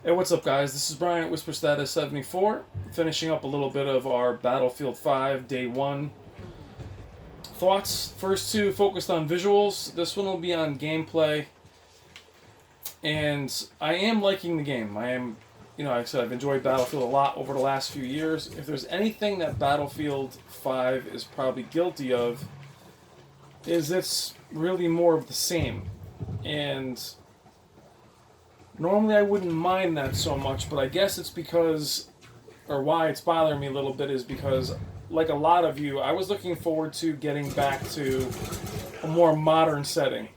Hey, what's up, guys? This is Brian at Whisper Status 74, finishing up a little bit of our Battlefield 5 Day 1 thoughts. First two focused on visuals. This one will be on gameplay. And I am liking the game. Like I said, I've enjoyed Battlefield a lot over the last few years. If there's anything that Battlefield 5 is probably guilty of, is it's really more of the same. And normally I wouldn't mind that so much, but I guess it's because, or why it's bothering me a little bit is because, like a lot of you, I was looking forward to getting back to a more modern setting.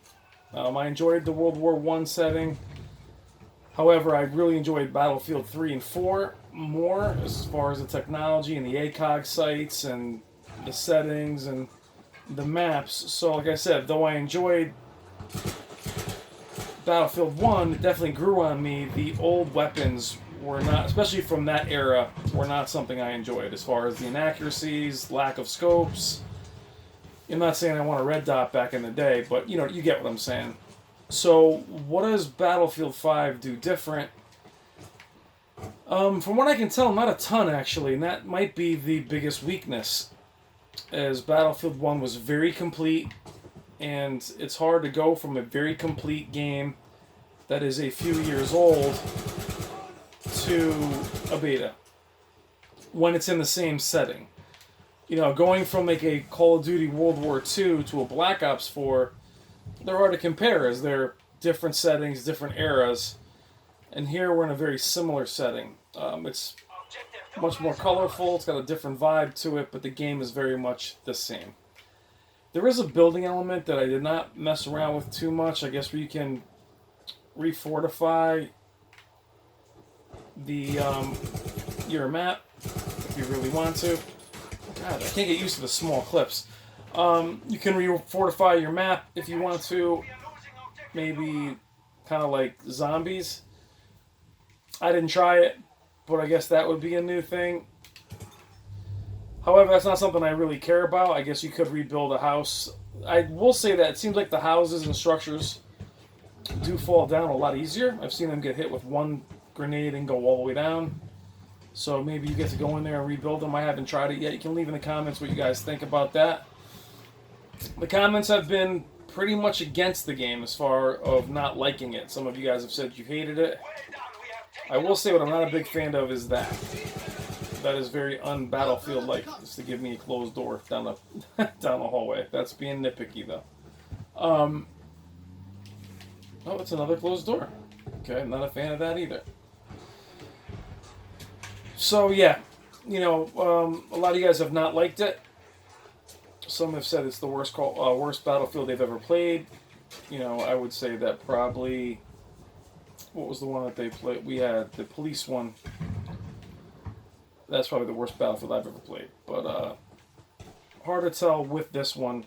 I enjoyed the World War I setting. However, I really enjoyed Battlefield 3 and 4 more as far as the technology and the ACOG sites and the settings and the maps. So, like I said, though I enjoyed Battlefield 1, it definitely grew on me. The old weapons were not, especially from that era, were not something I enjoyed as far as the inaccuracies, lack of scopes. I'm not saying I want a red dot back in the day, but you get what I'm saying. So, what does Battlefield 5 do different? From what I can tell, not a ton actually, and that might be the biggest weakness. As Battlefield 1 was very complete, and it's hard to go from a very complete game that is a few years old to a beta when it's in the same setting. Going from like a Call of Duty World War II to a Black Ops 4, they're hard to compare as they're different settings, different eras. And here we're in a very similar setting. It's much more colorful, it's got a different vibe to it, but the game is very much the same. There is a building element that I did not mess around with too much. I guess where you can refortify the your map if you really want to. God, I can't get used to the small clips. You can refortify your map if you want to. Maybe kind of like zombies. I didn't try it, but I guess that would be a new thing. However, that's not something I really care about. I guess you could rebuild a house. I will say that it seems like the houses and structures do fall down a lot easier. I've seen them get hit with one grenade and go all the way down. So maybe you get to go in there and rebuild them. I haven't tried it yet. You can leave in the comments what you guys think about that. The comments have been pretty much against the game as far of not liking it. Some of you guys have said you hated it. I will say what I'm not a big fan of is that. That is very un-Battlefield-like, just to give me a closed door down the down the hallway. That's being nitpicky, though. Oh, it's another closed door. Okay, I'm not a fan of that either. So, yeah. A lot of you guys have not liked it. Some have said it's the worst Battlefield they've ever played. I would say that probably... What was the one that they played? We had the police one. That's probably the worst Battlefield I've ever played. But hard to tell with this one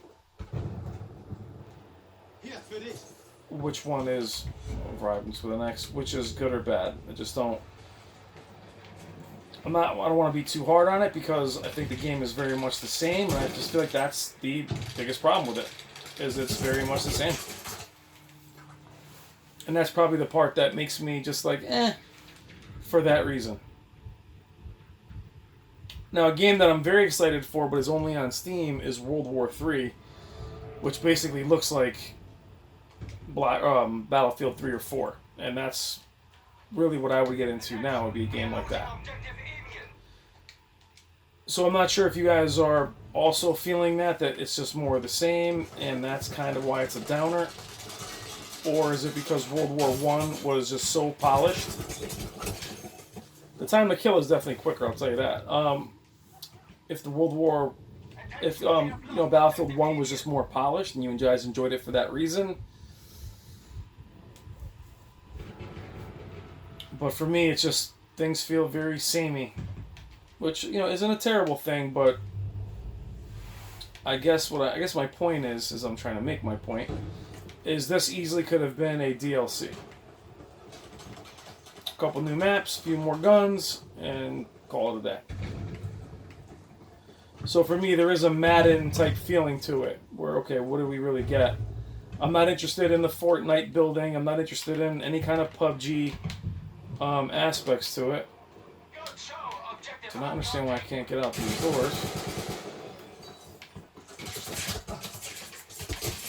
which one is vibing to the next, which is good or bad. I just don't. I don't want to be too hard on it because I think the game is very much the same, and I just feel like that's the biggest problem with it, is it's very much the same. And that's probably the part that makes me just like, for that reason. Now, a game that I'm very excited for, but is only on Steam, is World War III, which basically looks like Battlefield 3 or 4. And that's really what I would get into now, would be a game like that. So I'm not sure if you guys are also feeling that it's just more of the same, and that's kind of why it's a downer. Or is it because World War I was just so polished? The time to kill is definitely quicker, I'll tell you that. If Battlefield 1 was just more polished and you guys enjoyed it for that reason. But for me, it's just, things feel very samey. Which, isn't a terrible thing, but I guess my point is, as I'm trying to make my point, is this easily could have been a DLC. A couple new maps, a few more guns, and call it a day. So for me, there is a Madden type feeling to it, where, okay, what do we really get? I'm not interested in the Fortnite building. I'm not interested in any kind of PUBG. aspects to it. Do not understand why I can't get out these doors.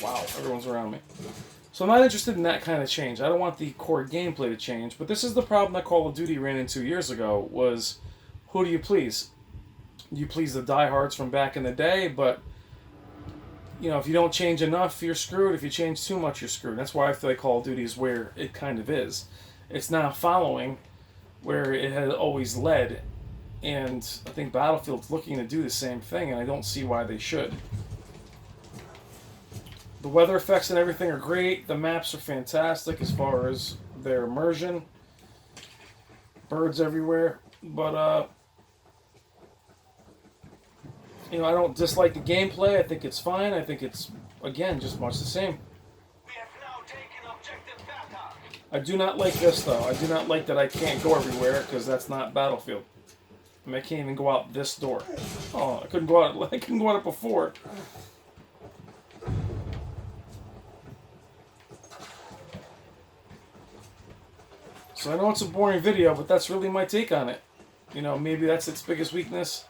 Wow, everyone's around me. So I'm not interested in that kind of change. I don't want the core gameplay to change, but this is the problem that Call of Duty ran into years ago, was who do you please? You please the diehards from back in the day, but you know, if you don't change enough, you're screwed. If you change too much, you're screwed. That's why I feel like Call of Duty is where it kind of is. It's now following where it had always led, and I think Battlefield's looking to do the same thing, and I don't see why they should. The weather effects and everything are great. The maps are fantastic as far as their immersion. Birds everywhere. But, you know, I don't dislike the gameplay. I think it's fine. I think it's, again, just much the same. I do not like this, though. I do not like that I can't go everywhere, because that's not Battlefield. I mean, I can't even go out this door. Oh, I couldn't go out. I couldn't go out it before. So I know it's a boring video, but that's really my take on it. You know, maybe that's its biggest weakness.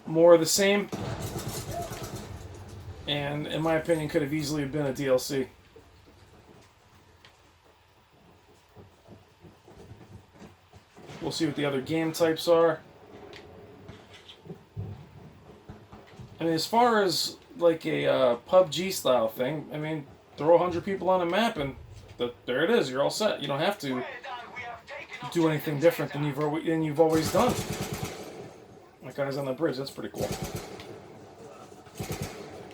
More of the same. And in my opinion, could have easily been a DLC. We'll see what the other game types are. I mean, as far as like a PUBG style thing, I mean, throw 100 people on a map and there it is. You're all set. You don't have to do anything different than you've always done. That guy's on the bridge. That's pretty cool.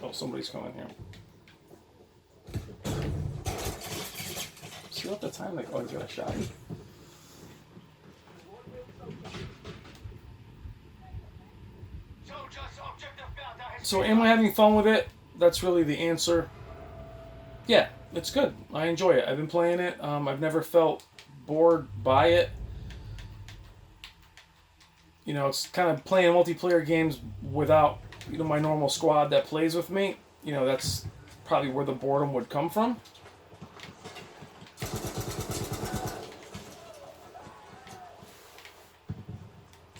Oh, somebody's coming here. See what the time like? Oh, he's got a shot. So, am I having fun with it? That's really the answer. Yeah, it's good. I enjoy it. I've been playing it. I've never felt bored by it. You know, it's kind of playing multiplayer games without, you know, my normal squad that plays with me. You know, that's probably where the boredom would come from.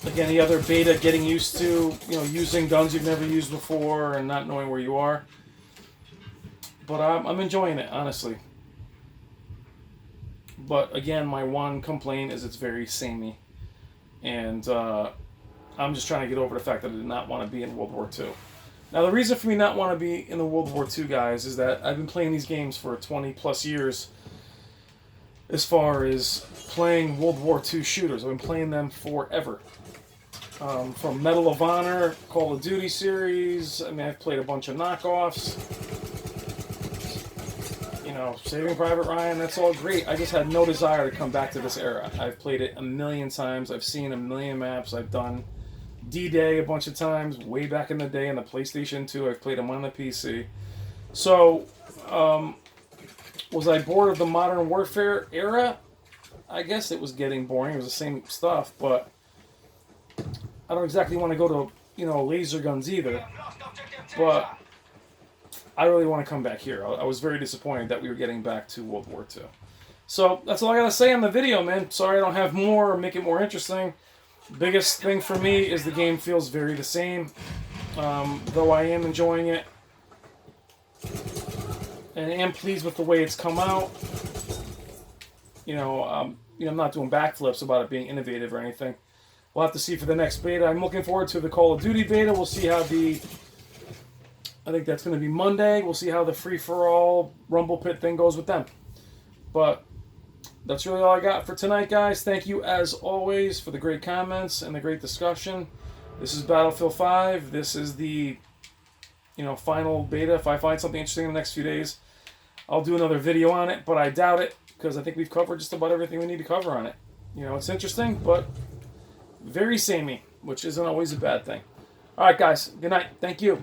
Again, the other beta, getting used to, you know, using guns you've never used before and not knowing where you are. But I'm enjoying it, honestly. But again, my one complaint is it's very samey. And I'm just trying to get over the fact that I did not want to be in World War II. Now, the reason for me not want to be in the World War II, guys, is that I've been playing these games for 20 plus years as far as playing World War II shooters. I've been playing them forever. From Medal of Honor, Call of Duty series, I mean, I've played a bunch of knockoffs. You know, Saving Private Ryan, that's all great. I just had no desire to come back to this era. I've played it a million times. I've seen a million maps. I've done D-Day a bunch of times, way back in the day on the PlayStation 2. I've played them on the PC. So, was I bored of the Modern Warfare era? I guess it was getting boring. It was the same stuff, but I don't exactly want to go to, you know, laser guns either. But I really want to come back here. I was very disappointed that we were getting back to World War II. So that's all I gotta say on the video, man. Sorry I don't have more or make it more interesting. Biggest thing for me is the game feels very the same. Though I am enjoying it. And I am pleased with the way it's come out. You know, I'm not doing backflips about it being innovative or anything. We'll have to see for the next beta. I'm looking forward to the Call of Duty beta. We'll see how I think that's going to be Monday. We'll see how the free-for-all Rumble Pit thing goes with them. But that's really all I got for tonight, guys. Thank you, as always, for the great comments and the great discussion. This is Battlefield 5. This is the, you know, final beta. If I find something interesting in the next few days, I'll do another video on it, but I doubt it, because I think we've covered just about everything we need to cover on it. You know, it's interesting, but very samey, which isn't always a bad thing. All right, guys. Good night. Thank you.